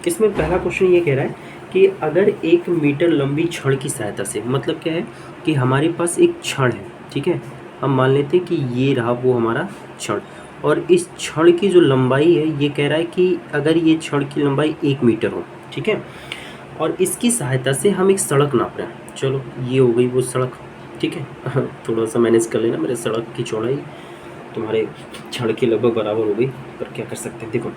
इसमें पहला क्वेश्चन ये कह रहा है कि अगर 1 मीटर लंबी छड़ की सहायता से, मतलब क्या है कि हमारे पास एक छड़ है, ठीक है, हम मान लेते हैं कि ये रहा वो हमारा छड़, और इस छड़ की जो लंबाई है ये कह रहा है कि अगर ये छड़ की लंबाई 1 मीटर हो, ठीक है, और इसकी सहायता से हम एक सड़क नाप रहे हैं। चलो ये हो गई वो सड़क, ठीक है थोड़ा सा मैनेज कर लेना, मेरे सड़क की चौड़ाई तुम्हारे छड़ के लगभग बराबर हो गई, पर क्या कर सकते हैं देखो।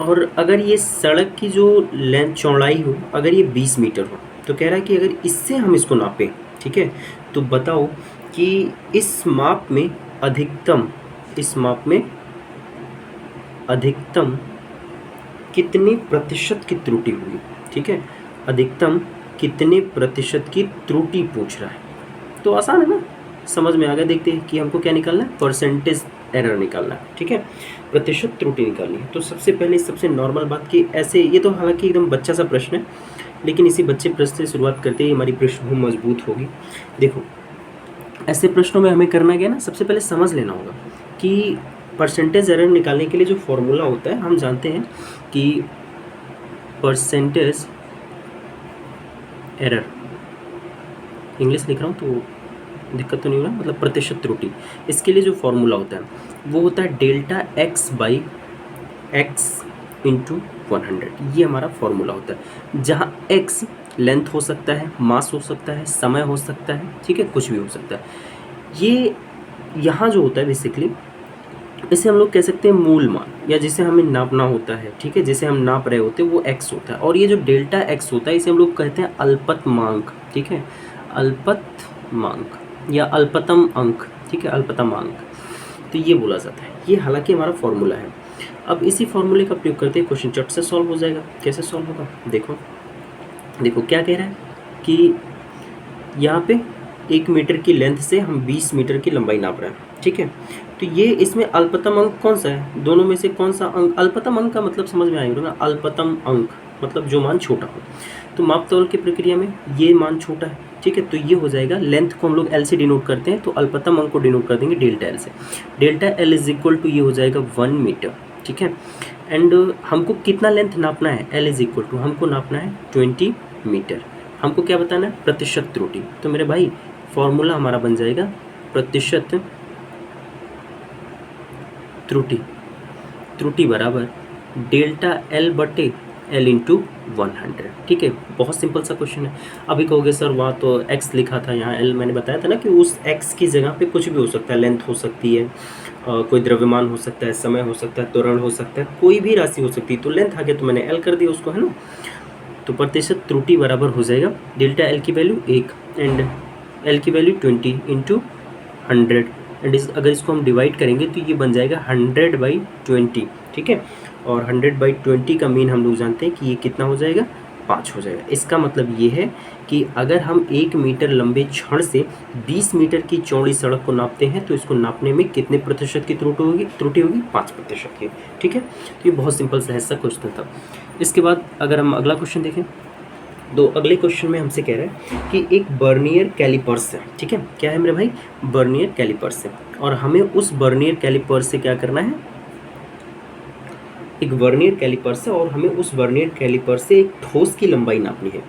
और अगर ये सड़क की जो लेंथ चौड़ाई हो, अगर ये 20 मीटर हो, तो कह रहा है कि अगर इससे हम इसको नापें, ठीक है, तो बताओ कि इस माप में अधिकतम कितने प्रतिशत की त्रुटि होगी, ठीक है, अधिकतम कितने प्रतिशत की त्रुटि पूछ रहा है। तो आसान है ना, समझ में आ गया। देखते हैं कि हमको क्या निकालना है, परसेंटेज एरर निकालना है, ठीक है, प्रतिशत त्रुटि निकालनी है। तो सबसे पहले सबसे नॉर्मल बात कि ऐसे, ये तो हालांकि एकदम बच्चा सा प्रश्न है, लेकिन इसी बच्चे प्रश्न से शुरुआत करते ही हमारी पृष्ठभूमि मजबूत होगी। देखो ऐसे प्रश्नों में हमें करना क्या है ना, सबसे पहले समझ लेना होगा कि परसेंटेज एरर निकालने के लिए जो फॉर्मूला होता है, हम जानते हैं कि परसेंटेज एरर, इंग्लिश लिख रहा हूँ तो दिक्कत तो नहीं हो रहा, मतलब प्रतिशत त्रुटि, इसके लिए जो फॉर्मूला होता है वो होता है delta x by x into 100। ये हमारा फॉर्मूला होता है, जहाँ एक्स लेंथ हो सकता है, मास हो सकता है, समय हो सकता है, ठीक है, कुछ भी हो सकता है। ये यहाँ जो होता है बेसिकली, इसे हम लोग कह सकते हैं मूल मान, या जिसे हमें नापना होता है, ठीक है, जिसे हम नाप रहे होते हैं वो एक्स होता है। और ये जो डेल्टा एक्स होता है इसे हम लोग कहते हैं अल्पतमांक, ठीक है, अल्पतमांक या अल्पतम अंक, ठीक है, अल्पतमांक, तो ये बोला जाता है। ये हालांकि हमारा फॉर्मूला है। अब इसी फॉर्मूले का प्रयोग करते क्वेश्चन चट से सॉल्व हो जाएगा। कैसे सॉल्व होगा, देखो क्या कह रहा है कि यहाँ पे 1 मीटर की लेंथ से हम 20 मीटर की लंबाई नाप रहे हैं, ठीक है, तो ये इसमें अल्पतम अंक कौन सा है, दोनों में से कौन सा अंक, अल्पतम अंक का मतलब समझ में आएगा ना, अल्पतम अंक मतलब जो मान छोटा हो। तो माप तौल की प्रक्रिया में ये मान छोटा है, ठीक है, तो ये हो जाएगा, लेंथ को हम लोग एल से डिनोट करते हैं, तो अल्पतम अंक को डिनोट कर देंगे डेल्टा एल से। Delta L is equal to ये हो जाएगा 1 मीटर, ठीक है, एंड हमको कितना लेंथ नापना है, एल इज इक्वल टू हमको नापना है 20 मीटर। हमको क्या बताना है, प्रतिशत त्रुटि। तो मेरे भाई फॉर्मूला हमारा बन जाएगा प्रतिशत त्रुटि बराबर डेल्टा एल बटे एल इंटू 100, ठीक है। बहुत सिंपल सा क्वेश्चन है। अभी कहोगे सर वहाँ तो एक्स लिखा था, यहाँ एल, मैंने बताया था ना कि उस एक्स की जगह पे कुछ भी हो सकता है, लेंथ हो सकती है, कोई द्रव्यमान हो सकता है, समय हो सकता है, त्वरण हो सकता है, कोई भी राशि हो सकती है, तो लेंथ आ गया तो मैंने एल कर दिया उसको, है ना। तो प्रतिशत त्रुटि बराबर हो जाएगा डेल्टा एल की वैल्यू 1 एंड एल की वैल्यू 20 इंटू 100, एंड अगर इसको हम डिवाइड करेंगे तो ये बन जाएगा 100/20, ठीक है, और 100/20 का मीन हम लोग जानते हैं कि ये कितना हो जाएगा, 5 हो जाएगा। इसका मतलब ये है कि अगर हम 1 मीटर लंबे छड़ से 20 मीटर की चौड़ी सड़क को नापते हैं तो इसको नापने में कितने प्रतिशत की त्रुटि होगी 5% की, ठीक है। तो ये बहुत सिंपल सा ऐसा क्वेश्चन था। इसके बाद अगर हम अगला क्वेश्चन देखें, तो अगले क्वेश्चन में हमसे कह रहा है कि एक बर्नियर कैलिपर्स है, ठीक है, क्या है मेरे भाई, बर्नियर कैलिपर्स है, और हमें उस बर्नियर कैलिपर्स से क्या करना है, एक वर्नियर कैलिपर्स है और हमें उस वर्नियर कैलिपर से एक ठोस की लंबाई नापनी है।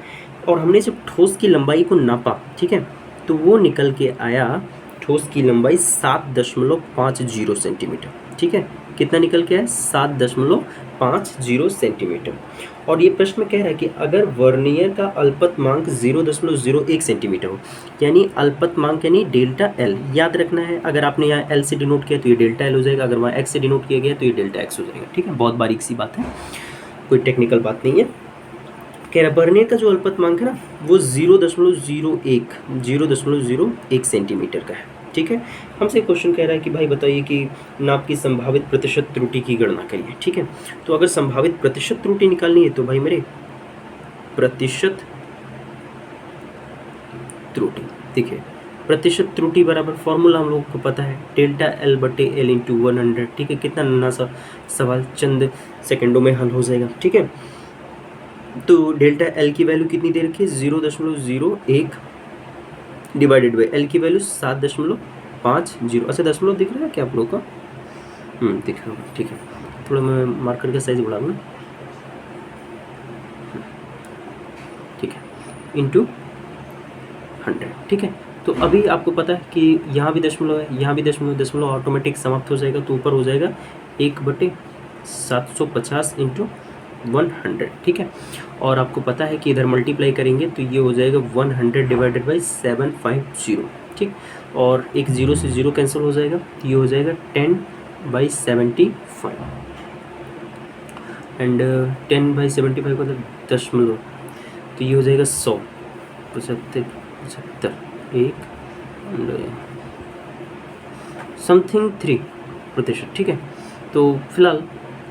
और हमने जब ठोस की लंबाई को नापा, ठीक है, तो वो निकल के आया ठोस की लंबाई 7.50 सेंटीमीटर, ठीक है, कितना निकल के आया, 7.50 सेंटीमीटर। और ये प्रश्न कह रहा है कि अगर वर्नियर का अल्पतमांक 0.01 सेंटीमीटर हो, यानी अल्पतमांक यानी डेल्टा एल, याद रखना है, अगर आपने यहाँ एल से डिनोट किया तो ये डेल्टा एल हो जाएगा, अगर वहाँ एक्स से डिनोट किया गया तो ये डेल्टा एक्स हो जाएगा, ठीक है, बहुत बारीक सी बात है, कोई टेक्निकल बात नहीं है। कह रहा है वर्नियर का जो अल्पतमांक है ना वो 0.01 सेंटीमीटर का है, ठीक है। हमसे क्वेश्चन कह रहा है कि भाई बताइए कि नाप की संभावित प्रतिशत त्रुटि की गणना करिए, ठीक है। तो अगर संभावित प्रतिशत त्रुटि निकालनी है तो भाई मेरे प्रतिशत त्रुटि, देखिए प्रतिशत त्रुटि बराबर फॉर्मूला हम लोगों को पता है, डेल्टा एल बटे एल इंटू 100, ठीक है। कितना नन्हा सा सवाल, चंद सेकंडों में हल हो जाएगा, ठीक है। तो डेल्टा एल की वैल्यू कितनी दे रखी है, 0.01 डिवाइडेड बाई एल की वैल्यू 7.50। अच्छा दशमलव दिख रहा है क्या आप लोगों का, दिख रहा होगा, ठीक है। थोड़ा मैं मार्कर का साइज बढ़ा दूँ, ठीक है, इंटू 100, ठीक है। तो अभी आपको पता है कि यहाँ भी दशमलव है, यहाँ भी दशमलव, दशमलव ऑटोमेटिक समाप्त हो जाएगा, तो ऊपर हो जाएगा 1/750 इंटू 100, ठीक है। और आपको पता है कि इधर मल्टीप्लाई करेंगे तो ये हो जाएगा 100 डिवाइडेड बाई 750, ठीक। और एक जीरो से जीरो कैंसिल हो जाएगा, तो ये हो जाएगा 10/75 एंड 10/75 मतलब दशमलव, तो ये हो जाएगा 100, 75 एक समथिंग 3%, ठीक है। तो फिलहाल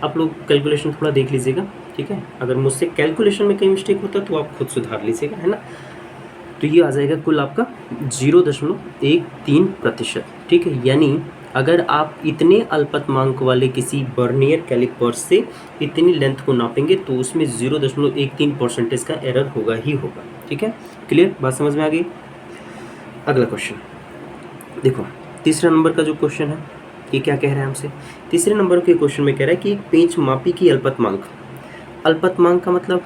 आप लोग कैलकुलेशन थोड़ा देख लीजिएगा, ठीक है। अगर मुझसे कैलकुलेशन में कहीं मिस्टेक होता है तो आप खुद सुधार लीजिएगा, है ना। तो ये आ जाएगा कुल आपका 0.13%, ठीक है। यानी अगर आप इतने अल्पतमांक वाले किसी वर्नियर कैलिपर से इतनी लेंथ को नापेंगे तो उसमें 0.13% का एरर होगा ही होगा, ठीक है। क्लियर, बात समझ में आ गई। अगला क्वेश्चन देखो, तीसरा नंबर का जो क्वेश्चन है ये क्या कह रहा है हमसे। तीसरे नंबर के क्वेश्चन में कह रहा है कि एक पेंच मापी की अल्पतमांक, अल्पतमांक का मतलब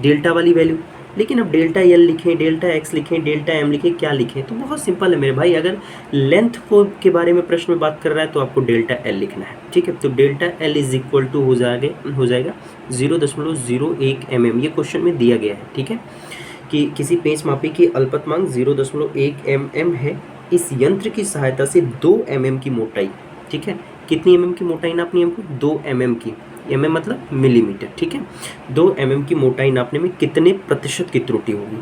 डेल्टा वाली वैल्यू, लेकिन अब डेल्टा एल लिखें, डेल्टा एक्स लिखें, डेल्टा एम लिखें, क्या लिखें, तो बहुत सिंपल है मेरे भाई। अगर लेंथ को के बारे में प्रश्न में बात कर रहा है तो आपको डेल्टा एल लिखना है, ठीक है। तो delta L is equal to हो जाएगा 0.01 mm, ये क्वेश्चन में दिया गया है, ठीक है। कि किसी पेंच मापी की अल्पतमांक 0.1 mm है, इस यंत्र की सहायता से 2 mm की मोटाई, ठीक है। कितनी mm की मोटाई नापनी है हमको, 2 mm की, mm मतलब मिलीमीटर, ठीक है। 2 mm की मोटाई नापने में कितने प्रतिशत की त्रुटि होगी।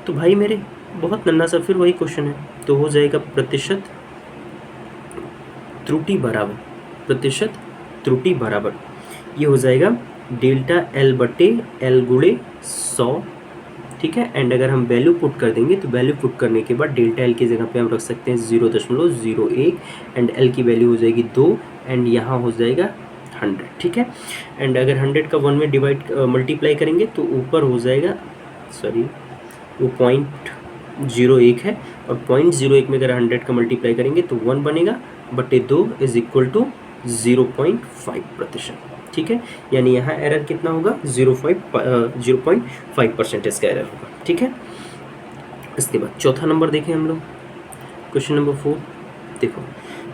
तो भाई मेरे बहुत नन्हा सा फिर वही क्वेश्चन है, तो हो जाएगा प्रतिशत त्रुटि बराबर, प्रतिशत त्रुटि बराबर ये हो जाएगा डेल्टा एल बटे एल गुणे 100, ठीक है। एंड अगर हम वैल्यू पुट कर देंगे तो वैल्यू पुट करने के बाद डेल्टा एल की जगह पे हम रख सकते हैं 0.01 एंड एल की वैल्यू हो जाएगी 2 एंड यहाँ हो जाएगा 100, ठीक है। एंड अगर 100 का 1 में डिवाइड मल्टीप्लाई करेंगे तो ऊपर हो जाएगा, सॉरी वो 0.01 है, और 0.01 में अगर 100 का मल्टीप्लाई करेंगे तो 1 बनेगा बटे 2 इज इक्वल टू 0.5%, ठीक है। यानी यहाँ एरर कितना होगा, 0.5% इसका एरर होगा, ठीक है। इसके बाद चौथा नंबर देखें हम लोग, क्वेश्चन नंबर 4। देखो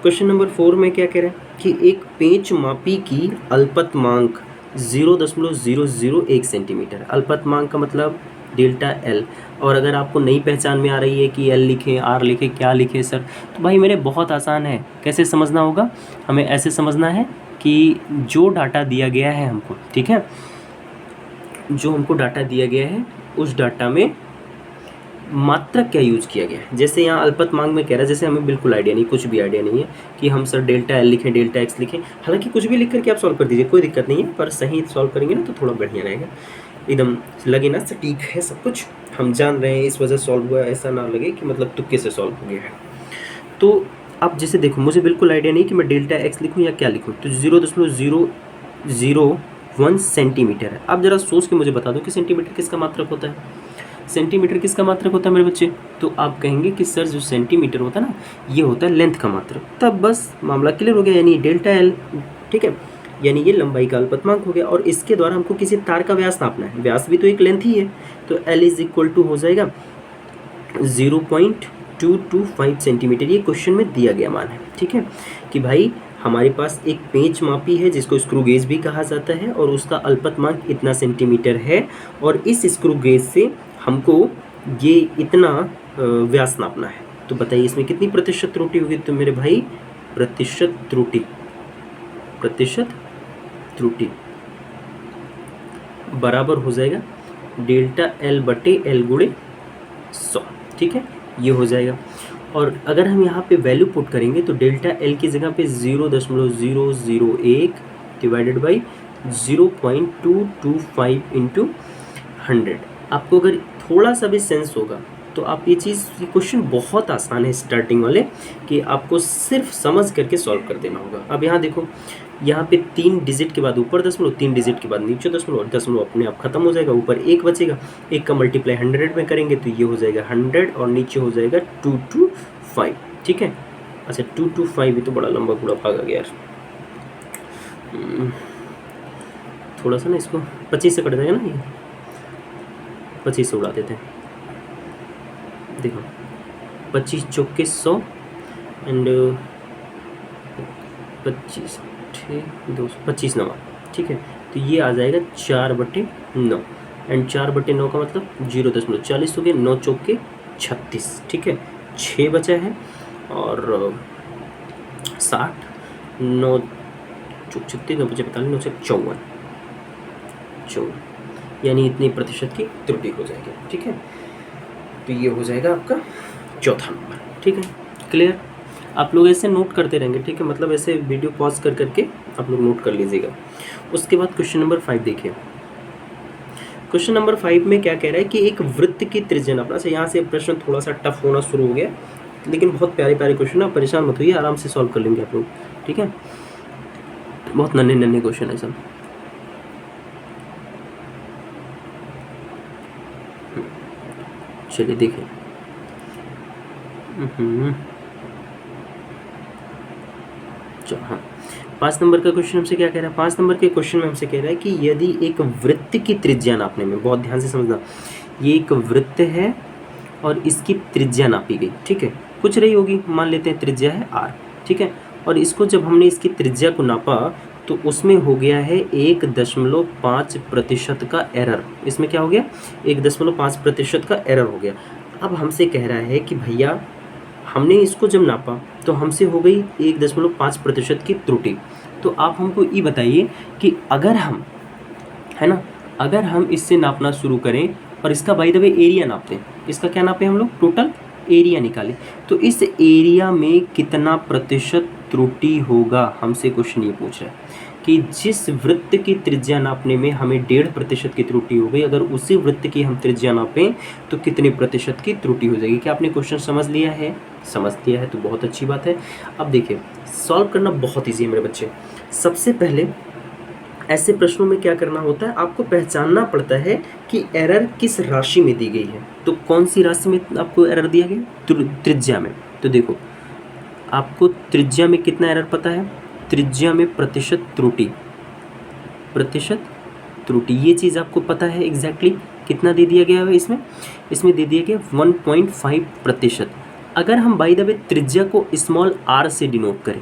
क्वेश्चन नंबर 4 में क्या कह रहे हैं कि एक पेंच मापी की अल्पतमांक 0.001 सेंटीमीटर, अल्पतमांक का मतलब डेल्टा एल। और अगर आपको नई पहचान में आ रही है कि एल लिखें, आर लिखें, क्या लिखें सर, तो भाई मेरे बहुत आसान है। कैसे समझना होगा, हमें ऐसे समझना है कि जो डाटा दिया गया है हमको, ठीक है, जो हमको डाटा दिया गया है उस डाटा में मात्रक क्या यूज़ किया गया है। जैसे यहाँ अल्पतमांक में कह रहा है, जैसे हमें बिल्कुल आइडिया नहीं, कुछ भी आइडिया नहीं है कि हम सर डेल्टा एल लिखें, डेल्टा एक्स लिखें, हालांकि कुछ भी लिख करके आप सॉल्व कर दीजिए, कोई दिक्कत नहीं है, पर सही सॉल्व करेंगे ना तो थोड़ा बढ़िया रहेगा, एकदम लगे ना सटीक है सब कुछ, हम जान रहे हैं इस वजह सॉल्व हुआ है, ऐसा ना लगे कि मतलब तुक्के से सॉल्व हो गया है। तो आप जैसे देखो, मुझे बिल्कुल आइडिया नहीं कि मैं डेल्टा एक्स लिखूँ या क्या लिखूँ, तो 0.001 सेंटीमीटर है। आप ज़रा सोच के मुझे बता दो कि सेंटीमीटर किसका मात्रक होता है, सेंटीमीटर किसका मात्रक होता है मेरे बच्चे। तो आप कहेंगे कि सर जो सेंटीमीटर होता है ना, ये होता है लेंथ का मात्रक, तब बस मामला क्लियर हो गया, यानी डेल्टा एल, ठीक है, यानी ये लंबाई का अल्पतमांक हो गया। और इसके द्वारा हमको किसी तार का व्यास नापना है, व्यास भी तो एक लेंथ ही है, तो एल इज इक्वल टू हो जाएगा 0.225 सेंटीमीटर, ये क्वेश्चन में दिया गया मान है, ठीक है। कि भाई हमारे पास एक पेंच मापी है जिसको स्क्रू गेज भी कहा जाता है, और उसका अल्पतमांक इतना सेंटीमीटर है, और इस स्क्रू गेज से हमको ये इतना व्यास नापना है। तो बताइए इसमें कितनी प्रतिशत त्रुटि होगी। तो मेरे भाई प्रतिशत त्रुटि बराबर हो जाएगा डेल्टा एल बटे एल गुणे 100, ठीक है, ये हो जाएगा। और अगर हम यहाँ पे वैल्यू पुट करेंगे तो डेल्टा एल की जगह पे 0.001 डिवाइडेड बाई 0.225 इंटू 100। आपको अगर थोड़ा सा भी सेंस होगा तो आप ये चीज़, ये क्वेश्चन बहुत आसान है स्टार्टिंग वाले, कि आपको सिर्फ समझ करके सॉल्व कर देना होगा। अब यहाँ देखो, यहाँ पे 3 डिजिट के बाद ऊपर दशमलव, 3 डिजिट के बाद नीचे दशमलव, और दशमलव अपने आप खत्म हो जाएगा, ऊपर 1 बचेगा, 1 का मल्टीप्लाई 100 में करेंगे तो ये हो जाएगा 100, और नीचे हो जाएगा 225, ठीक है। अच्छा 225 भी तो बड़ा लंबा पूरा भागा गया यार, थोड़ा सा ना इसको 25 से कट जाएगा ना, ये 25 से उड़ा देते हैं। देखो 25 चौके 100 एंड 25 200 25 नवा, ठीक है। तो ये आ जाएगा 4/9 एंड 4/9 का मतलब 0.40 हो गया। 9 चौके 36, ठीक है। 6 बचा है और 60, 9 चौक 36, 9 बचे 45, 9 से 54, यानी इतनी प्रतिशत की त्रुटि हो जाएगी, ठीक है। तो ये हो जाएगा आपका चौथा नंबर, ठीक है। क्लियर? आप लोग ऐसे नोट करते रहेंगे, ठीक है, मतलब ऐसे वीडियो पॉज कर करके आप लोग नोट कर लीजिएगा। उसके बाद क्वेश्चन नंबर 5 देखिए। क्वेश्चन नंबर 5 में क्या कह रहा है कि एक वृत्त की त्रिज्या नापना। अच्छा, यहाँ से प्रश्न थोड़ा सा टफ होना शुरू हो गया, लेकिन बहुत प्यारे प्यारे क्वेश्चन है, परेशान मत होइए, आराम से सॉल्व कर लेंगे आप लोग, ठीक है। बहुत नन्हे नन्हे क्वेश्चन है सब। चलिए देखें। चलो हाँ, 5 नंबर का क्वेश्चन हमसे क्या कह रहा है। 5 नंबर के क्वेश्चन में हमसे कह रहा है कि यदि एक वृत्त की त्रिज्या नापने में, बहुत ध्यान से समझना, ये एक वृत्त है और इसकी त्रिज्या नापी गई, ठीक है, कुछ रही होगी, मान लेते हैं त्रिज्या है r, ठीक है। और इसको जब हमने इसकी त्रिज्या को नापा तो उसमें हो गया है 1.5% का एरर। इसमें क्या हो गया? 1.5% का एरर हो गया। अब हमसे कह रहा है कि भैया हमने इसको जब नापा तो हमसे हो गई 1.5% की त्रुटि। तो आप हमको ये बताइए कि अगर हम, है ना, अगर हम इससे नापना शुरू करें और इसका बाय द वे एरिया नापते हैं, इसका क्या नापे हम लोग, टोटल एरिया निकालें, तो इस एरिया में कितना प्रतिशत त्रुटि होगा, हमसे क्वेश्चन ये पूछ रहा है कि जिस वृत्त की त्रिज्या नापने में हमें 1.5% की त्रुटि हो गई, अगर उसी वृत्त की हम त्रिज्या नापें तो कितने प्रतिशत की त्रुटि हो जाएगी। क्या आपने क्वेश्चन समझ लिया है? समझ लिया है तो बहुत अच्छी बात है। अब देखिए, सॉल्व करना बहुत ईजी है मेरे बच्चे। सबसे पहले ऐसे प्रश्नों में क्या करना होता है, आपको पहचानना पड़ता है कि एरर किस राशि में दी गई है। तो कौन सी राशि में आपको एरर दिया गया? त्रिज्या में। तो देखो, आपको त्रिज्या में कितना एरर पता है? त्रिज्या में प्रतिशत त्रुटि, प्रतिशत त्रुटि, ये चीज़ आपको पता है एग्जैक्टली कितना दे दिया गया है इसमें दे दिया गया 1.5%। अगर हम बाय द वे त्रिज्या को स्मॉल r से डिनोट करें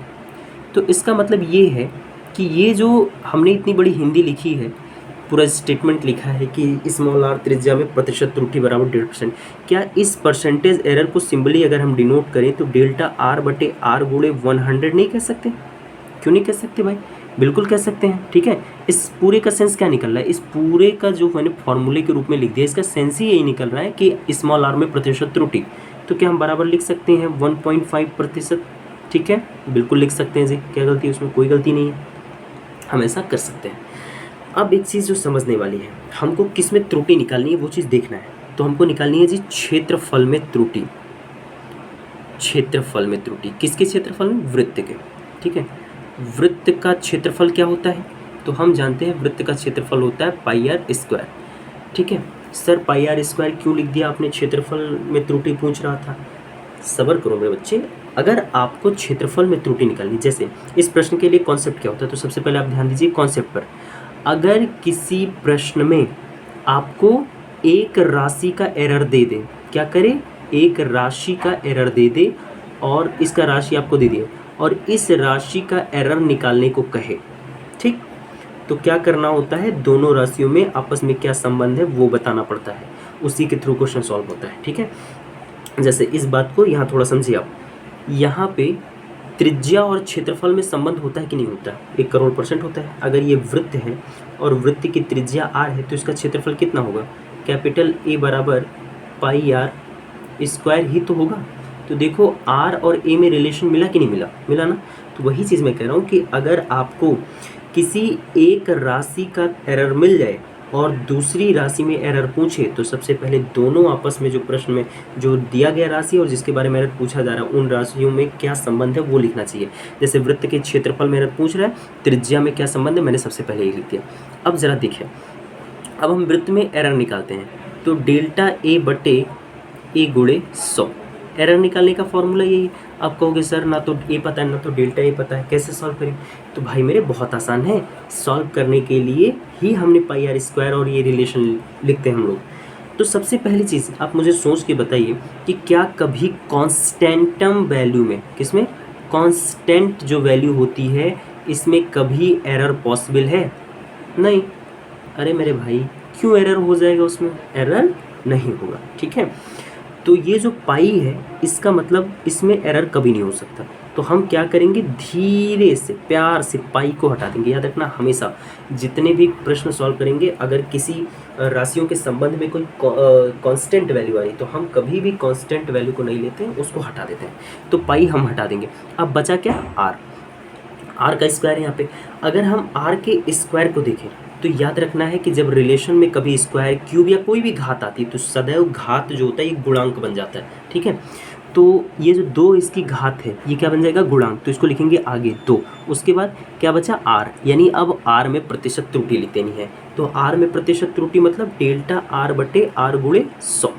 तो इसका मतलब ये है कि ये जो हमने इतनी बड़ी हिंदी लिखी है, पूरा स्टेटमेंट लिखा है कि स्मॉल r त्रिज्या में प्रतिशत त्रुटि बराबर 1.5%, क्या इस परसेंटेज एरर को सिंपली अगर हम डिनोट करें तो डेल्टा r/r गुणे 100 नहीं कह सकते? क्यों नहीं कह सकते भाई? बिल्कुल कह सकते हैं, ठीक है। इस पूरे का सेंस क्या निकल रहा है? इस पूरे का जो मैंने फॉर्मूले के रूप में लिख दिया, इसका सेंस ही यही निकल रहा है कि स्मॉल r में प्रतिशत त्रुटि। तो क्या हम बराबर लिख सकते हैं 1.5%, ठीक है, बिल्कुल लिख सकते हैं जी। क्या गलती है उसमें? कोई गलती नहीं है, हम ऐसा कर सकते हैं। अब एक चीज़ जो समझने वाली है, हमको किस में त्रुटि निकालनी है वो चीज़ देखना है। तो हमको निकालनी है जी क्षेत्रफल में त्रुटि। क्षेत्रफल में त्रुटि किसके क्षेत्रफल में? वृत्त के, ठीक है। वृत्त का क्षेत्रफल क्या होता है? तो हम जानते हैं वृत्त का क्षेत्रफल होता है πr², ठीक है। सर πr² क्यों लिख दिया आपने? क्षेत्रफल में त्रुटि पूछ रहा था। सब्र करो मेरे बच्चे, अगर आपको क्षेत्रफल में त्रुटि निकालनी, जैसे इस प्रश्न के लिए कॉन्सेप्ट क्या होता है, तो सबसे पहले आप ध्यान दीजिए कॉन्सेप्ट पर। अगर किसी प्रश्न में आपको एक राशि का एरर दे दे, क्या करे? एक राशि का एरर दे दे और इसका राशि आपको दे दिए और इस राशि का एरर निकालने को कहे, ठीक, तो क्या करना होता है? दोनों राशियों में आपस में क्या संबंध है वो बताना पड़ता है, उसी के थ्रू क्वेश्चन सॉल्व होता है, ठीक है। जैसे इस बात को यहाँ थोड़ा समझिए आप, यहाँ पे त्रिज्या और क्षेत्रफल में संबंध होता है कि नहीं होता? 1 करोड़ % होता है। अगर ये वृत्त है और वृत्त की त्रिज्या r है तो इसका क्षेत्रफल कितना होगा? कैपिटल A बराबर πr² ही तो होगा। तो देखो r और a में रिलेशन मिला कि नहीं मिला? मिला ना। तो वही चीज़ मैं कह रहा हूँ कि अगर आपको किसी एक राशि का एरर मिल जाए और दूसरी राशि में एरर पूछे तो सबसे पहले दोनों आपस में जो प्रश्न में जो दिया गया राशि और जिसके बारे में एरर पूछा जा रहा है उन राशियों में क्या संबंध है वो लिखना चाहिए। जैसे वृत्त के क्षेत्रफल में एरर पूछ रहा है, त्रिज्या में क्या संबंध है, मैंने सबसे पहले ही लिख दिया। अब ज़रा देखिए, अब हम वृत्त में एरर निकालते हैं तो डेल्टा A/A गुणे 100, एरर निकालने का फॉर्मूला यही। आप कहोगे सर ना तो ए पता है ना तो डेल्टा ए पता है, कैसे सॉल्व करें? तो भाई मेरे बहुत आसान है, सॉल्व करने के लिए ही हमने πr² और ये रिलेशन लिखते हैं हम लोग। तो सबसे पहली चीज़ आप मुझे सोच के बताइए कि क्या कभी कांस्टेंटम वैल्यू में, किसमें, कांस्टेंट जो वैल्यू होती है इसमें कभी एरर पॉसिबल है? नहीं। अरे मेरे भाई क्यों एरर हो जाएगा, उसमें एरर नहीं होगा। ठीक है, तो ये जो पाई है इसका मतलब इसमें एरर कभी नहीं हो सकता। तो हम क्या करेंगे, धीरे से प्यार से पाई को हटा देंगे। याद रखना हमेशा जितने भी प्रश्न सॉल्व करेंगे, अगर किसी राशियों के संबंध में कोई कांस्टेंट वैल्यू आई तो हम कभी भी कांस्टेंट वैल्यू को नहीं लेते हैं, उसको हटा देते हैं। तो पाई हम हटा देंगे। अब बचा क्या, आर। आर का स्क्वायर है यहाँ पे। अगर हम आर के स्क्वायर को देखें तो याद रखना है कि जब रिलेशन में कभी स्क्वायर, क्यूब या कोई भी घात आती है तो सदैव घात जो होता है ये गुणांक बन जाता है। ठीक है, तो ये जो 2 इसकी घात है ये क्या बन जाएगा, गुणांक। तो इसको लिखेंगे आगे 2। उसके बाद क्या बचा, आर, यानी अब आर में प्रतिशत त्रुटि लिख देनी है। तो आर में प्रतिशत त्रुटि मतलब डेल्टा आर बटे आर गुणे 100।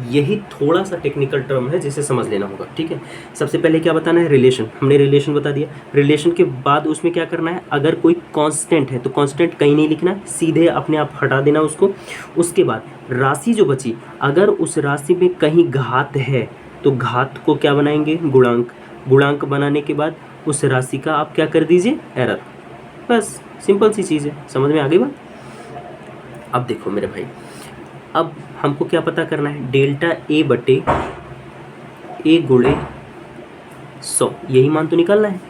यही थोड़ा सा टेक्निकल टर्म है जिसे समझ लेना होगा। ठीक है, सबसे पहले क्या बताना है, रिलेशन। हमने रिलेशन बता दिया। रिलेशन के बाद उसमें क्या करना है, अगर कोई कांस्टेंट है तो कांस्टेंट कहीं नहीं लिखना, सीधे अपने आप हटा देना उसको। उसके बाद राशि जो बची, अगर उस राशि में कहीं घात है तो घात को क्या बनाएंगे, गुणांक। गुणांक बनाने के बाद उस राशि का आप क्या कर दीजिए, एरर। बस सिंपल सी चीज़ है, समझ में आ गई बात। अब देखो मेरे भाई, अब हमको क्या पता करना है, डेल्टा ए बटे ए गुणे 100, यही मान तो निकालना है।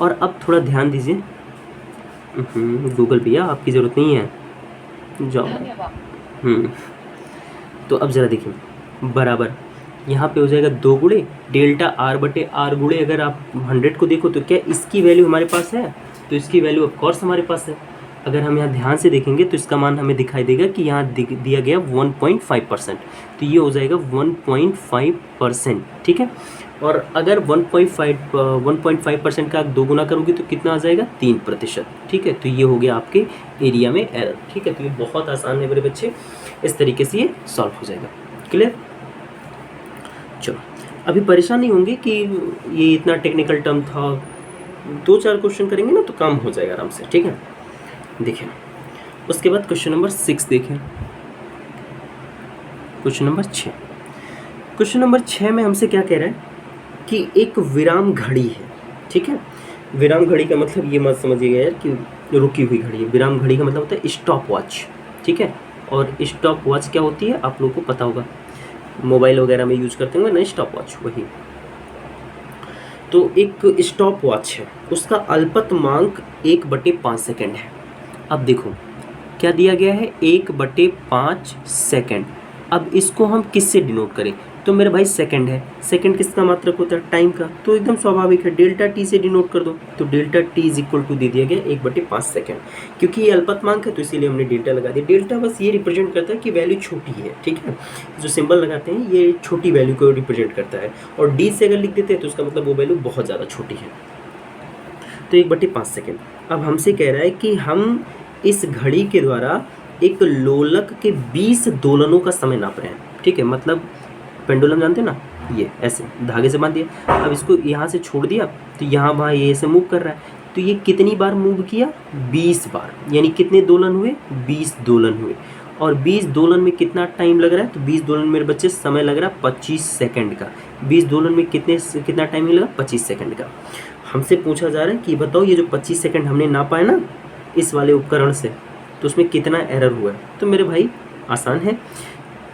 और अब थोड़ा ध्यान दीजिए, गूगल भैया आपकी ज़रूरत नहीं है, जाओ। तो अब ज़रा देखिए, बराबर यहाँ पे हो जाएगा 2 गुणे डेल्टा आर बटे आर गुणे, अगर आप 100 को देखो तो क्या इसकी वैल्यू हमारे पास है, तो इसकी वैल्यू ऑफ कोर्स हमारे पास है। अगर हम यहाँ ध्यान से देखेंगे तो इसका मान हमें दिखाई देगा कि यहाँ दिया गया 1.5%, तो ये हो जाएगा 1.5%। ठीक है, और अगर 1.5% का 2 गुना करोगे तो कितना आ जाएगा, 3%। ठीक है, तो ये हो गया आपके एरिया में एरर। ठीक है, तो ये बहुत आसान है मेरे बच्चे, इस तरीके से ये सॉल्व हो जाएगा। क्लियर, चलो अभी परेशान नहीं होंगे कि ये इतना टेक्निकल टर्म था, 2-4 क्वेश्चन करेंगे ना तो काम हो जाएगा आराम से। ठीक है, देखें उसके बाद क्वेश्चन नंबर 6 देखें, क्वेश्चन नंबर 6। क्वेश्चन नंबर 6 में हमसे क्या कह रहा है कि एक विराम घड़ी है। ठीक है, विराम घड़ी का मतलब ये मत समझिएगा यार कि रुकी हुई घड़ी है। विराम घड़ी का मतलब होता है स्टॉप वॉच। ठीक है, और स्टॉप वॉच क्या होती है आप लोगों को पता होगा, मोबाइल वगैरह में यूज करते होंगे ना स्टॉप वॉच, वही। तो एक स्टॉप वॉच है, उसका अल्पतमांक 1/5 सेकेंड है। अब देखो क्या दिया गया है, 1/5 सेकेंड। अब इसको हम किससे डिनोट करें, तो मेरे भाई सेकंड है। सेकंड किसका मात्रक होता है, टाइम का, तो एकदम स्वाभाविक है डेल्टा टी से डिनोट कर दो। तो delta T is equal to दे दिया गया 1/5 सेकंड। क्योंकि ये अल्पतमांक है तो इसीलिए हमने डेल्टा लगा दिया। डेल्टा बस ये रिप्रेजेंट करता है कि वैल्यू छोटी है। ठीक है, जो सिंबल लगाते हैं ये छोटी वैल्यू को रिप्रेजेंट करता है, और डी से अगर लिख देते हैं तो उसका मतलब वो वैल्यू बहुत ज़्यादा छोटी है। तो 1/5 सेकेंड। अब हमसे कह रहा है कि हम इस घड़ी के द्वारा एक लोलक के 20 दोलनों का समय नाप रहे हैं। ठीक है, मतलब पेंडुलम जानते हैं ना, ये ऐसे धागे से बांध दिया, अब इसको यहाँ से छोड़ दिया तो यहाँ वहाँ ये ऐसे मूव कर रहा है। तो ये कितनी बार मूव किया, 20 बार, यानी कितने दोलन हुए, 20 दोलन हुए। और 20 दोलन में कितना टाइम लग रहा है, तो 20 दोलन मेरे बच्चे समय लग रहा है 25 सेकंड का। 20 दोलन में कितना टाइम लगा, 25 सेकंड का। हमसे पूछा जा रहा है कि बताओ ये जो 25 सेकंड हमने नापा है ना इस वाले उपकरण से, तो उसमें कितना एरर हुआ है। तो मेरे भाई आसान है,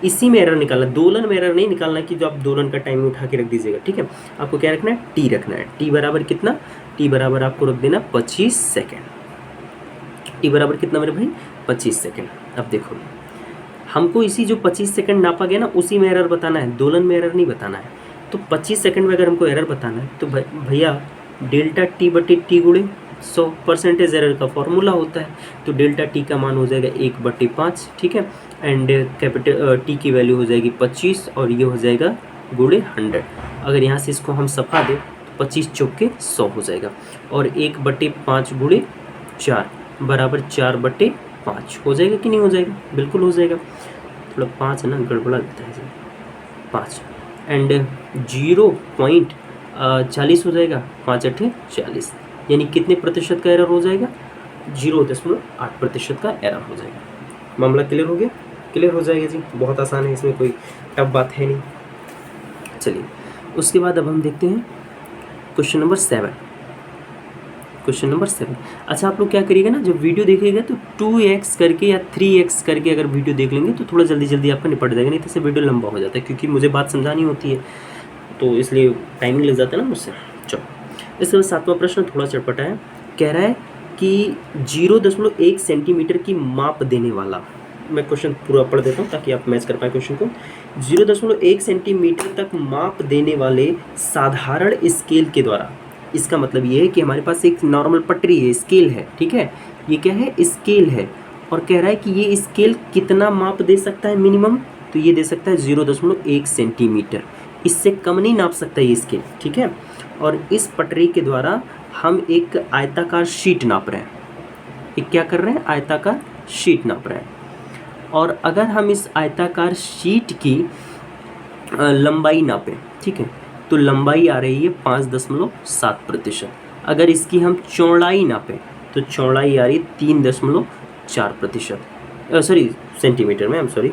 इसी में एरर निकालना, दोलन में एरर नहीं निकालना कि जो आप दोलन का टाइम उठा के रख दीजिएगा। ठीक है, आपको क्या रखना है, टी रखना है। टी बराबर कितना, टी बराबर आपको रख देना 25 सेकेंड। टी बराबर कितना मेरे भाई, 25 सेकेंड। अब देखो हमको इसी जो 25 सेकेंड नापा गया ना उसी में एरर बताना है, दोलन में एरर नहीं बताना है। तो 25 सेकेंड में अगर हमको एरर बताना है तो भैया डेल्टा टी बटे टी गुणे 100, परसेंटेज एरर का फॉर्मूला होता है। तो डेल्टा टी का मान हो जाएगा 1/5। ठीक है, एंड कैपिटल टी की वैल्यू हो जाएगी 25 और ये हो जाएगा गुणे 100। अगर यहाँ से इसको हम सफा दें तो 25 चौके 100 हो जाएगा, और 1/5 गुणे 4 बराबर 4/5 हो जाएगा कि नहीं हो जाएगा, बिल्कुल हो जाएगा। थोड़ा 5 ना गड़बड़ा देता है 5, एंड 0.40 हो जाएगा, 5×8 40, यानी कितने प्रतिशत का एरर हो जाएगा, 0.8% का एरर हो जाएगा। मामला क्लियर हो गया। क्लियर हो जाएगा जी, बहुत आसान है, इसमें कोई टफ बात है नहीं। चलिए उसके बाद अब हम देखते हैं क्वेश्चन नंबर 7। क्वेश्चन नंबर 7, अच्छा आप लोग क्या करिएगा ना, जब वीडियो देखिएगा तो 2x करके या 3x करके अगर वीडियो देख लेंगे तो थोड़ा जल्दी जल्दी आपका निपट जाएगा, नहीं तो इससे वीडियो लंबा हो जाता है, क्योंकि मुझे बात समझानी होती है तो इसलिए टाइमिंग लग जाता है ना मुझसे। चलो इसके बाद 7वां प्रश्न थोड़ा चटपटा है, कह रहा है कि 0.1 सेंटीमीटर की माप देने वाला, मैं क्वेश्चन पूरा पढ़ देता हूँ ताकि आप मैच कर पाए क्वेश्चन को। 0.1 सेंटीमीटर तक माप देने वाले साधारण स्केल के द्वारा, इसका मतलब ये है कि हमारे पास एक नॉर्मल पटरी है, स्केल है, ठीक है, ये क्या है, स्केल है, और कह रहा है कि ये स्केल कितना माप दे सकता है मिनिमम, तो ये दे सकता है 0.1 सेंटीमीटर, इससे कम नहीं नाप सकता ये स्केल, ठीक है। और इस पटरी के द्वारा हम एक आयताकार शीट नाप रहे हैं, एक क्या कर रहे हैं, आयताकार शीट नाप रहे हैं, और अगर हम इस आयताकार शीट की लंबाई नापें, ठीक है, तो लंबाई आ रही है 5.7%। अगर इसकी हम चौड़ाई नापें तो चौड़ाई आ रही है 3.4%, सॉरी सेंटीमीटर में, सॉरी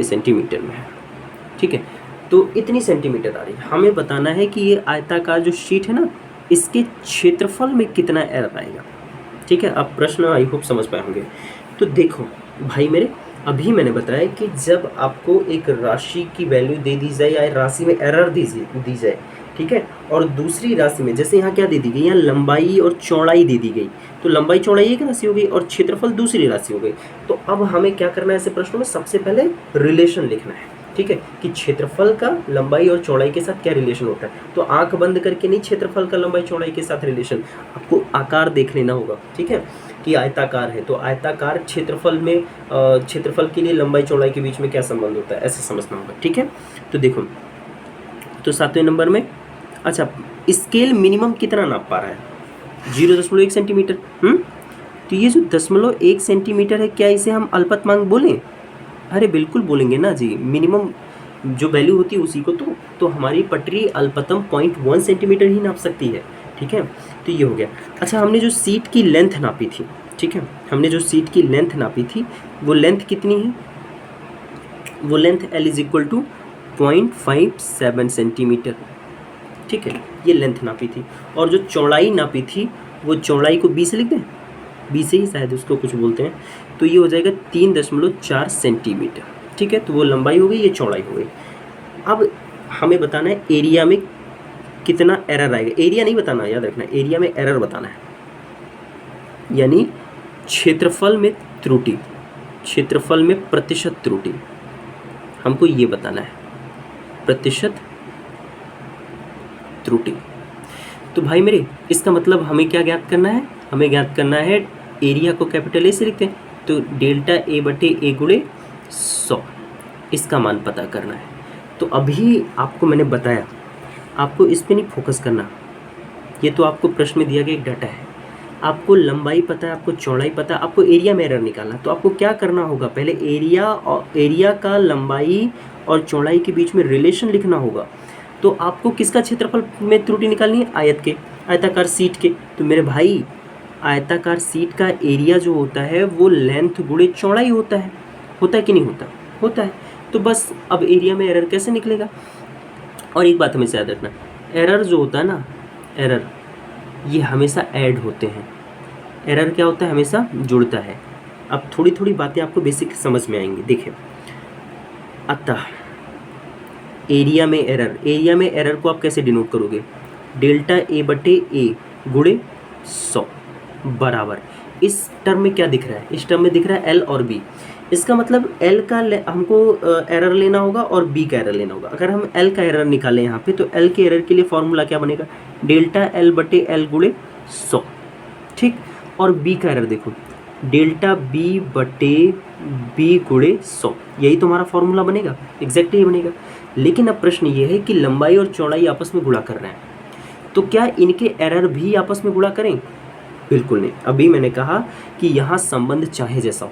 सेंटीमीटर में है, ठीक है, तो इतनी सेंटीमीटर आ रही है। हमें बताना है कि ये आयताकार जो शीट है ना, इसके क्षेत्रफल में कितना एरर आएगा, ठीक है। अब प्रश्न आई होप समझ पाए होंगे। तो देखो भाई मेरे, अभी मैंने बताया कि जब आपको एक राशि की वैल्यू दे दी जाए या राशि में एरर दी जाए, ठीक है, और दूसरी राशि में जैसे यहाँ क्या दे दी गई, यहाँ लंबाई और चौड़ाई दे दी गई, तो लंबाई चौड़ाई एक राशि हो गई और क्षेत्रफल दूसरी राशि हो गई। तो अब हमें क्या करना है ऐसे प्रश्नों में, सबसे पहले रिलेशन लिखना है, ठीक है, कि क्षेत्रफल का लंबाई और चौड़ाई के साथ क्या रिलेशन होता है। तो आंख बंद करके नहीं क्षेत्रफल का लंबाई चौड़ाई के साथ रिलेशन, आपको आकार देख लेना होगा, ठीक है, कि आयताकार है तो आयताकार क्षेत्रफल में क्षेत्रफल के लिए लंबाई चौड़ाई के बीच में क्या संबंध होता है, ऐसे समझना होगा, ठीक है। तो देखो, तो 7वें नंबर में, अच्छा स्केल मिनिमम कितना नाप पा रहा है, 0.1 सेंटीमीटर। तो ये जो 0.1 सेंटीमीटर है, क्या इसे हम अल्पतमांक बोलें? अरे बिल्कुल बोलेंगे ना जी, मिनिमम जो वैल्यू होती है उसी को तो हमारी पटरी अल्पतम 0.1 सेंटीमीटर ही नाप सकती है, ठीक है। तो ये हो गया। अच्छा हमने जो सीट की लेंथ नापी थी, ठीक है, हमने जो सीट की लेंथ नापी थी वो लेंथ कितनी है, वो लेंथ L = 0.57 सेंटीमीटर, ठीक है, ये लेंथ नापी थी। और जो चौड़ाई नापी थी वो चौड़ाई को B से लिख दें, B से ही शायद उसको कुछ बोलते हैं, तो ये हो जाएगा 3.4 सेंटीमीटर, ठीक है। तो वो लंबाई हो गई, ये चौड़ाई हो गई। अब हमें बताना है एरिया में कितना एरर आएगा, एरिया नहीं बताना, याद रखना, एरिया में एरर बताना है, यानी क्षेत्रफल में त्रुटि, क्षेत्रफल में प्रतिशत त्रुटि, हमको ये बताना है, प्रतिशत त्रुटि। तो भाई मेरे, इसका मतलब हमें क्या ज्ञात करना है, हमें ज्ञात करना है एरिया को कैपिटल ए से लिखते हैं, तो डेल्टा A बटे A गुणे 100, इसका मान पता करना है। तो अभी आपको मैंने बताया, आपको इस पे नहीं फोकस करना, ये तो आपको प्रश्न में दिया गया एक डाटा है, आपको लंबाई पता है, आपको चौड़ाई पता है, आपको एरिया में एरर निकालना। तो आपको क्या करना होगा, पहले एरिया का लंबाई और चौड़ाई के बीच में रिलेशन लिखना होगा। तो आपको किसका क्षेत्रफल में त्रुटि निकालनी है, आयताकार सीट के। तो मेरे भाई आयताकार सीट का एरिया जो होता है वो लेंथ गुणे चौड़ाई होता है कि नहीं होता, होता है। तो बस अब एरिया में एरर कैसे निकलेगा। और एक बात हमेशा याद रखना, एरर जो होता है ना, एरर ये हमेशा ऐड होते हैं, एरर क्या होता है, हमेशा जुड़ता है। अब थोड़ी थोड़ी बातें आपको बेसिक समझ में आएंगी। देखिए, अतः एरिया में एरर को आप कैसे डिनोट करोगे, डेल्टा A बटे A गुणे 100 बराबर, इस टर्म में क्या दिख रहा है, इस टर्म में दिख रहा है L और B। इसका मतलब L का हमको एरर लेना होगा और B का एरर लेना होगा। अगर हम L का एरर निकालें यहाँ पे, तो L के एरर के लिए फॉर्मूला क्या बनेगा, डेल्टा L बटे L गुणे 100, ठीक। और B का एरर देखो, डेल्टा B बटे B गुणे 100, यही तो हमारा फॉर्मूला बनेगा, एग्जैक्टली बनेगा। लेकिन अब प्रश्न ये है कि लंबाई और चौड़ाई आपस में गुणा कर रहे हैं, तो क्या इनके एरर भी आपस में गुणा करें, बिल्कुल नहीं। अभी मैंने कहा कि यहाँ संबंध चाहे जैसा हो,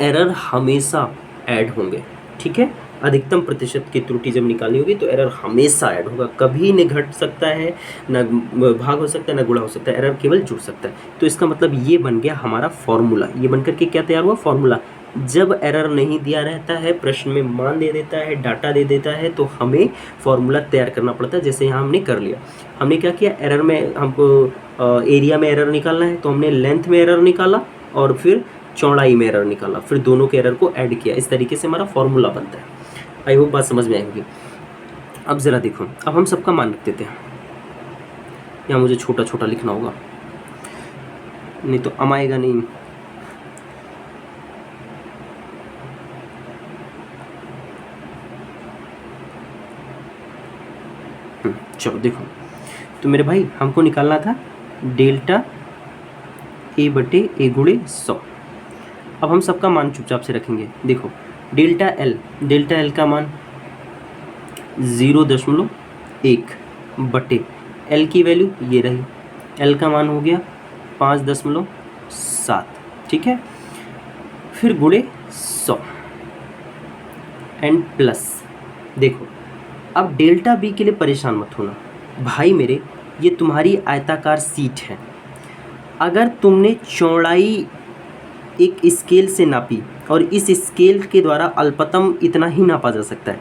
एरर हमेशा ऐड होंगे, ठीक है। अधिकतम प्रतिशत की त्रुटि जब निकालनी होगी तो एरर हमेशा ऐड होगा, कभी नहीं घट सकता है, ना भाग हो सकता है, ना गुणा हो सकता है, एरर केवल जुड़ सकता है। तो इसका मतलब ये बन गया हमारा फॉर्मूला, ये बनकर के क्या तैयार हुआ, फॉर्मूला। जब एरर नहीं दिया रहता है, प्रश्न में मान दे देता है, डाटा दे देता है, तो हमें फॉर्मूला तैयार करना पड़ता है। जैसे यहाँ हमने कर लिया, हमने क्या किया, एरर में हमको एरिया में एरर निकालना है, तो हमने लेंथ में एरर निकाला और फिर चौड़ाई में एरर निकाला, फिर दोनों के एरर को ऐड किया। इस तरीके से हमारा फॉर्मूला बनता है। आई होप बात समझ में आएगी। अब ज़रा देखो, अब हम सबका मान रख देते हैं। यहाँ मुझे छोटा छोटा लिखना होगा, नहीं तो आएगा नहीं। चलो देखो, तो मेरे भाई हमको निकालना था डेल्टा ए बटे ए गुणे 100। अब हम सबका मान चुपचाप से रखेंगे। देखो डेल्टा एल का मान 0.1 बटे एल की वैल्यू ये रही, एल का मान हो गया 5.7, ठीक है। फिर गुणे 100 एंड प्लस, देखो अब डेल्टा बी के लिए परेशान मत होना भाई मेरे, ये तुम्हारी आयताकार सीट है। अगर तुमने चौड़ाई एक स्केल से नापी और इस स्केल के द्वारा अल्पतम इतना ही नापा जा सकता है,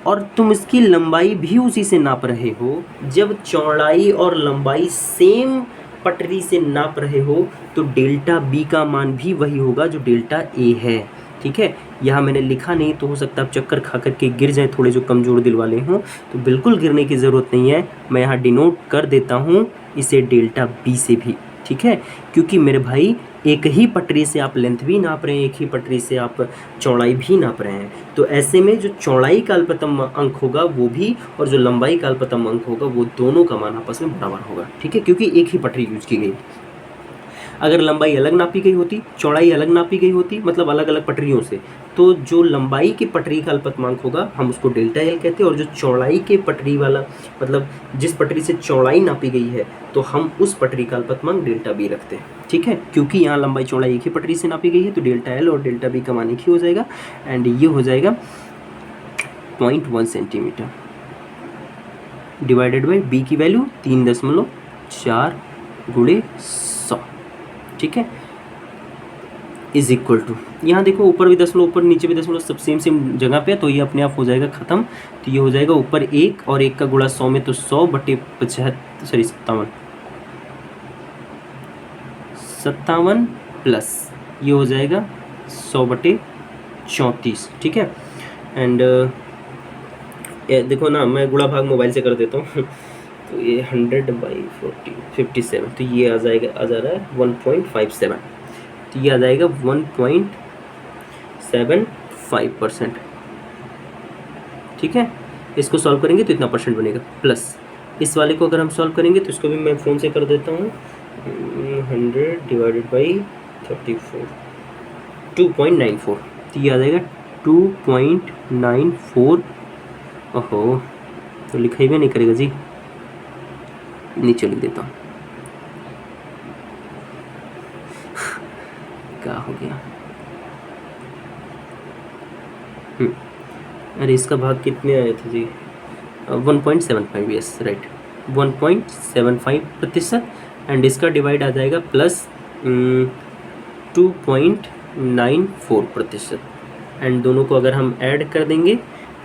और तुम इसकी लंबाई भी उसी से नाप रहे हो, जब चौड़ाई और लंबाई सेम पटरी से नाप रहे हो, तो डेल्टा बी का मान भी वही होगा जो डेल्टा ए है, ठीक है। यहाँ मैंने लिखा नहीं, तो हो सकता है आप चक्कर खा करके गिर जाएं, थोड़े जो कमज़ोर दिल वाले हों, तो बिल्कुल गिरने की ज़रूरत नहीं है। मैं यहाँ डिनोट कर देता हूँ इसे डेल्टा बी से भी, ठीक है। क्योंकि मेरे भाई एक ही पटरी से आप लेंथ भी नाप रहे हैं, एक ही पटरी से आप चौड़ाई भी नाप रहे हैं, तो ऐसे में जो चौड़ाई का अल्पतम अंक होगा वो भी, और जो लंबाई का अल्पतम अंक होगा वो दोनों का मान आपस में बराबर होगा, ठीक है। क्योंकि एक ही पटरी यूज की गई। अगर लंबाई अलग नापी गई होती, चौड़ाई अलग नापी गई होती, मतलब अलग अलग पटरियों से, तो जो लंबाई की पटरी का अल्पतमांक होगा हम उसको डेल्टा एल कहते हैं, और जो चौड़ाई के पटरी वाला, मतलब जिस पटरी से चौड़ाई नापी गई है, तो हम उस पटरी का अल्पतमांक डेल्टा बी रखते हैं, ठीक है। क्योंकि यहाँ लंबाई चौड़ाई एक ही पटरी से नापी गई है, तो डेल्टा एल और डेल्टा बी का मान एक ही हो जाएगा, एंड ये हो जाएगा 0.1 सेंटीमीटर डिवाइडेड बाई बी की वैल्यू 3.4 गुणे 100, ठीक है, इज इक्वल टू, यहाँ देखो ऊपर भी दशमलव, ऊपर नीचे भी दशमलव, सब सेम जगह पे है, तो ये अपने आप हो जाएगा ख़त्म। तो ये हो जाएगा ऊपर 1 और 1 का गुणा 100 में, तो 100 बटे 57 प्लस ये हो जाएगा 100 बटे 34, ठीक है। एंड देखो ना, मैं गुणा भाग मोबाइल से कर देता हूँ तो ये 100/40 57, तो ये आ जा रहा है 1.57, तो ये आ जाएगा 1.75%, ठीक है। इसको सॉल्व करेंगे तो इतना परसेंट बनेगा, प्लस इस वाले को अगर हम सॉल्व करेंगे तो इसको भी मैं फ़ोन से कर देता हूँ, 100/34 2.94, तो ये आ जाएगा 2.94। ओहो, तो लिखाई भी नहीं करेगा जी, नीचे लिख देता हूँ, क्या हो गया। अरे इसका भाग कितने आए थे जी, 1.75, यस राइट, 1.75%, एंड इसका डिवाइड आ जाएगा प्लस 2.94%, एंड दोनों को अगर हम ऐड कर देंगे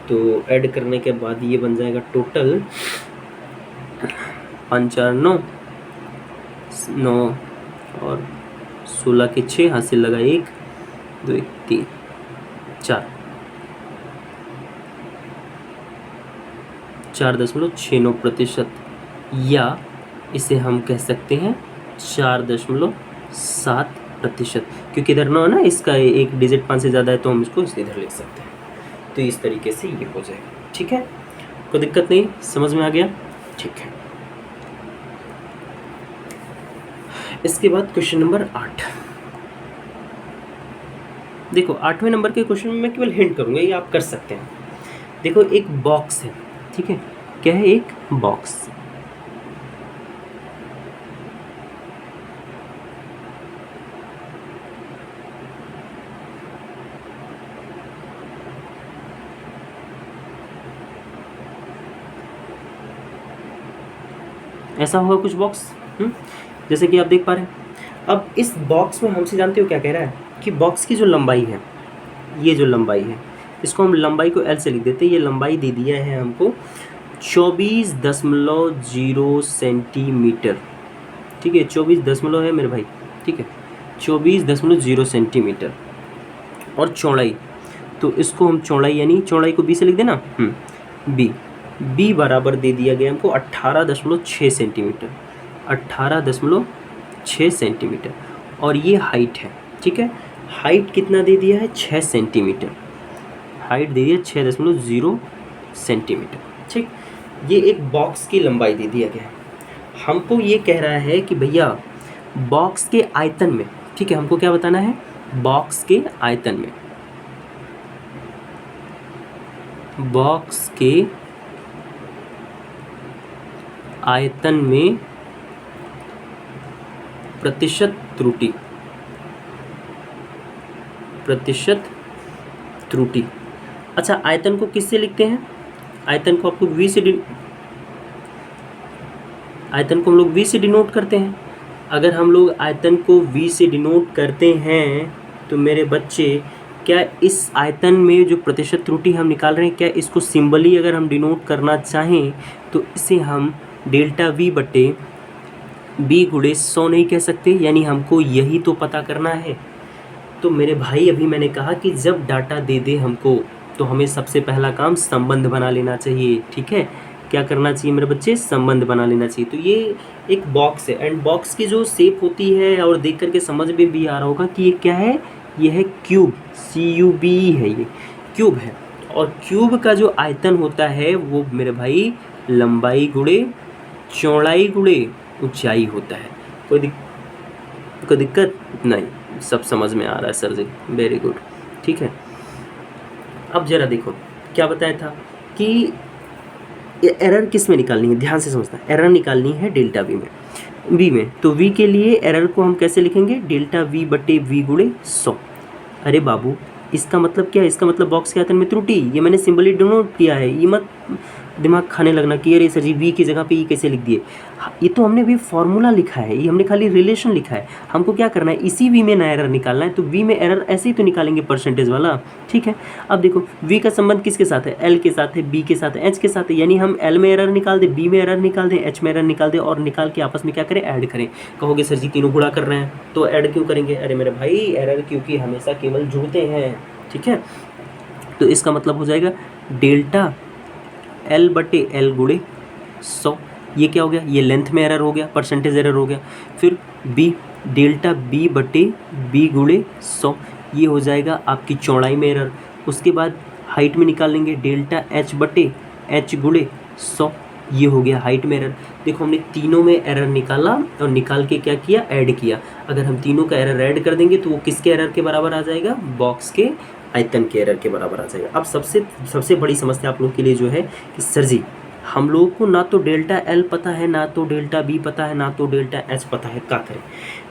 तो ऐड करने के बाद ये बन जाएगा टोटल 5 4 9 और 16 के 6, हासिल लगा 1 2 1 3 4.69%, या इसे हम कह सकते हैं 4.7%, क्योंकि इधर 9 है ना, इसका एक डिजिट 5 से ज़्यादा है, तो हम इसको इधर लिख सकते हैं। तो इस तरीके से ये हो जाएगा, ठीक है, कोई दिक्कत नहीं, समझ में आ गया, ठीक है। इसके बाद क्वेश्चन नंबर 8। देखो 8वें नंबर के क्वेश्चन में मैं केवल हिंट करूंगा, ये आप कर सकते हैं। देखो एक बॉक्स है, ठीक है, क्या है, एक बॉक्स, ऐसा होगा कुछ बॉक्स, जैसे कि आप देख पा रहे हैं। अब इस बॉक्स में हमसे जानते हो क्या कह रहा है कि बॉक्स की जो लंबाई है ये जो लंबाई है इसको हम लंबाई को L से लिख देते हैं। ये लंबाई दे दिया है हमको 24.0 सेंटीमीटर, ठीक है, 24 है मेरे भाई, ठीक है, 24.0 सेंटीमीटर। और चौड़ाई, तो इसको हम चौड़ाई यानी चौड़ाई को B से लिख देना, B बराबर दे दिया गया हमको 18.6 सेंटीमीटर, 18.6 सेंटीमीटर। और ये हाइट है, ठीक है, हाइट कितना दे दिया है 6 सेंटीमीटर, हाइट दे दिया 6.0 सेंटीमीटर, ठीक। ये एक बॉक्स की लंबाई दे दिया गया है। हमको ये कह रहा है कि भैया बॉक्स के आयतन में, ठीक है, हमको क्या बताना है, बॉक्स के आयतन में, बॉक्स के आयतन में प्रतिशत त्रुटि, प्रतिशत त्रुटि। अच्छा, आयतन को किससे लिखते हैं, आयतन को आपको आयतन को हम लोग V से डिनोट करते हैं। अगर हम लोग आयतन को V से डिनोट करते हैं तो मेरे बच्चे क्या इस आयतन में जो प्रतिशत त्रुटि हम निकाल रहे हैं, क्या इसको सिंबली अगर हम डिनोट करना चाहें तो इसे हम डेल्टा V बटे B गुणे 100 नहीं कह सकते, यानी हमको यही तो पता करना है। तो मेरे भाई अभी मैंने कहा कि जब डाटा दे दे हमको तो हमें सबसे पहला काम संबंध बना लेना चाहिए, ठीक है। क्या करना चाहिए मेरे बच्चे, संबंध बना लेना चाहिए। तो ये एक बॉक्स है एंड बॉक्स की जो शेप होती है और देख करके समझ में भी आ रहा होगा कि ये क्या है, ये है क्यूब, CUB है, ये क्यूब है। और क्यूब का जो आयतन होता है वो मेरे भाई लंबाई गुणे चौड़ाई गुणे ऊंचाई होता है। कोई दिक्कत नहीं, सब समझ में आ रहा है सर जी, वेरी गुड, ठीक है। अब जरा देखो क्या बताया था कि एरर किस में निकालनी है, ध्यान से समझना, एरर निकालनी है डेल्टा V में। तो V के लिए एरर को हम कैसे लिखेंगे, डेल्टा V बटे V गुणे 100। अरे बाबू, इसका मतलब क्या है, इसका मतलब बॉक्स के आयतन में त्रुटि, ये मैंने सिंबली डिनोट किया है। ये मत दिमाग खाने लगना कि अरे सर जी V की जगह पे ये कैसे लिख दिए। ये तो हमने भी फॉर्मूला लिखा है, ये हमने खाली रिलेशन लिखा है। हमको क्या करना है, इसी V में ना एरर निकालना है। तो V में एरर ऐसे ही तो निकालेंगे परसेंटेज वाला, ठीक है। अब देखो V का संबंध किसके साथ है, L के साथ है, B के साथ है, H के साथ है। यानी हम L में एरर निकाल दें, B में एरर निकाल दें, H में एरर निकाल दें और निकाल के आपस में क्या करें, ऐड करें। कहोगे सर जी तीनों गुणा कर रहे हैं तो ऐड क्यों करेंगे, अरे मेरे भाई एरर क्योंकि हमेशा केवल जुड़ते हैं, ठीक है। तो इसका मतलब हो जाएगा डेल्टा L बटे L गुणे 100। ये क्या हो गया, ये लेंथ में एरर हो गया, परसेंटेज एरर हो गया। फिर B, डेल्टा B बटे B गुणे 100, ये हो जाएगा आपकी चौड़ाई में एरर। उसके बाद हाइट में निकालेंगे डेल्टा H बटे H गुणे 100, ये हो गया हाइट में एरर। देखो हमने तीनों में एरर निकाला और निकाल के क्या किया, ऐड किया। अगर हम तीनों का एरर ऐड कर देंगे तो वो किसके एरर के बराबर आ जाएगा, बॉक्स के आयतन के एरर के बराबर आ जाएगा। अब सबसे बड़ी समस्या आप लोग के लिए जो है कि सर जी हम लोगों को ना तो डेल्टा L पता है, ना तो डेल्टा B पता है, ना तो डेल्टा H पता है, क्या करें।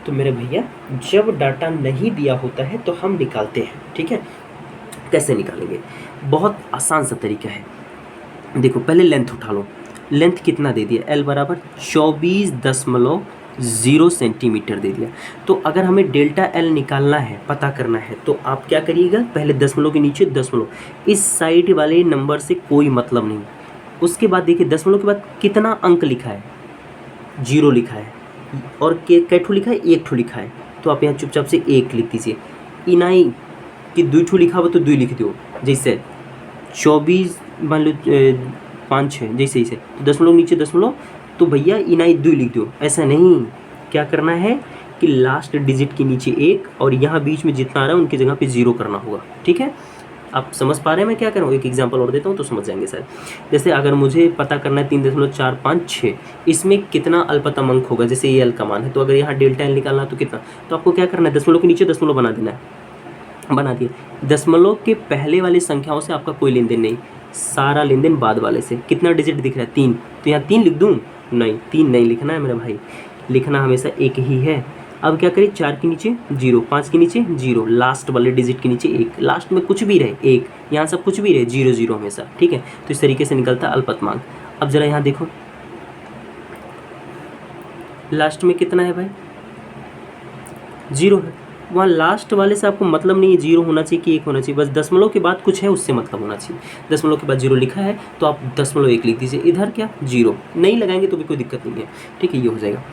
तो मेरे भैया जब डाटा नहीं दिया होता है तो हम निकालते हैं, ठीक है। कैसे निकालेंगे, बहुत आसान सा तरीका है। देखो पहले लेंथ उठा लो, लेंथ कितना दे दिया, L बराबर 24.0 सेंटीमीटर दे दिया। तो अगर हमें डेल्टा L निकालना है, पता करना है, तो आप क्या करिएगा, पहले दशमलव के नीचे दशमलव, इस साइड वाले नंबर से कोई मतलब नहीं। उसके बाद देखिए दशमलव के बाद कितना अंक लिखा है, 0 लिखा है और कैठू लिखा है, 1 ठू लिखा है। तो आप यहाँ चुपचाप से 1 लिख दीजिए। इनाई कि 2 ठू लिखा हुआ तो 2 लिख दो, जैसे 24 मान लो 5 6 जैसे तो दशमलव नीचे दशमलव, तो भैया इनाई 2 लिख दो। ऐसा नहीं, क्या करना है कि लास्ट डिजिट के नीचे 1 और यहाँ बीच में जितना आ रहा है उनकी जगह पे 0 करना होगा, ठीक है। आप समझ पा रहे हैं मैं क्या कर रहा हूँ, एक एग्जांपल और देता हूँ तो समझ जाएंगे सर। जैसे अगर मुझे पता करना है 3.456, इसमें कितना अल्पतम अंक होगा, जैसे ये L का मान है, तो अगर यहाँ डेल्टा L निकालना तो कितना, तो आपको क्या करना है, दशमलव के नीचे दशमलव बना देना है, बना दिए। दशमलव के पहले वाली संख्याओं से आपका कोई लेन देन नहीं, सारा लेन देन बाद वाले से। कितना डिजिट दिख रहा है, 3, तो यहाँ 3 लिख दूँ, नहीं 3 नहीं लिखना है मेरे भाई, लिखना हमेशा 1 ही है। अब क्या करें, 4 के नीचे 0, 5 के नीचे 0, लास्ट वाले डिजिट के नीचे 1, लास्ट में कुछ भी रहे 1, यहाँ सब कुछ भी रहे 0 0 हमेशा, ठीक है। तो इस तरीके से निकलता है अल्पतमांक। अब जरा यहाँ देखो लास्ट में कितना है भाई, 0 है, वहाँ लास्ट वाले से आपको मतलब नहीं है 0 होना चाहिए कि 1 होना चाहिए, बस दशमलव के बाद कुछ है उससे मतलब होना चाहिए। दशमलव के बाद 0 लिखा है तो आप 0.1 लिख दीजिए, इधर क्या 0 नहीं लगाएंगे तो भी कोई दिक्कत नहीं है, ठीक है। ये हो जाएगा,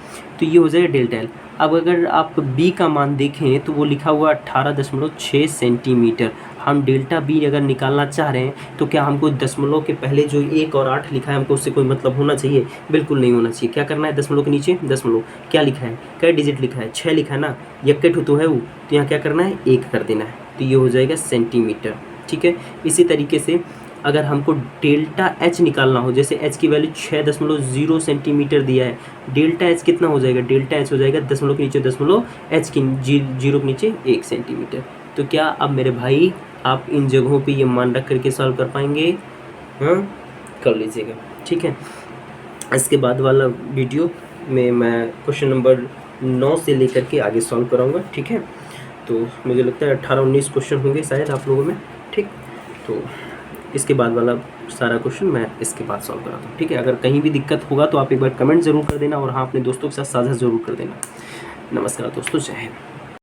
तो ये हो जाएगा डेल्टा एल। अब अगर आप बी का मान देखें तो वो लिखा हुआ 18.6 सेंटीमीटर। हम डेल्टा बी अगर निकालना चाह रहे हैं तो क्या हमको दशमलव के पहले जो 1 और 8 लिखा है हमको उससे कोई मतलब होना चाहिए? बिल्कुल नहीं होना चाहिए। क्या करना है, दशमलव के नीचे दशमलव क्या लिखा है, क्या डिजिट लिखा है, 6 लिखा है ना, यक्के ठो है वो, तो यहाँ क्या करना है 1 कर देना है, तो ये हो जाएगा सेंटीमीटर, ठीक है। इसी तरीके से अगर हमको डेल्टा एच निकालना हो, जैसे एच की वैल्यू 6.0 सेंटीमीटर दिया है, डेल्टा एच कितना हो जाएगा, डेल्टा एच हो जाएगा दशमलव के नीचे दशमलव, एच की 0 के नीचे 1 सेंटीमीटर। तो क्या अब मेरे भाई आप इन जगहों पे ये मान रख करके सॉल्व कर पाएंगे? हाँ, कर लीजिएगा, ठीक है। इसके बाद वाला वीडियो में मैं क्वेश्चन नंबर 9 से लेकर के आगे सॉल्व कराऊंगा, ठीक है। तो मुझे लगता है 18-19 क्वेश्चन होंगे शायद आप लोगों में, ठीक। तो इसके बाद वाला सारा क्वेश्चन मैं इसके बाद सॉल्व कराता हूँ, ठीक है। अगर कहीं भी दिक्कत होगा तो आप एक बार कमेंट ज़रूर कर देना, और हाँ अपने दोस्तों के साथ साझा ज़रूर कर देना। नमस्कार दोस्तों, जय हिंद।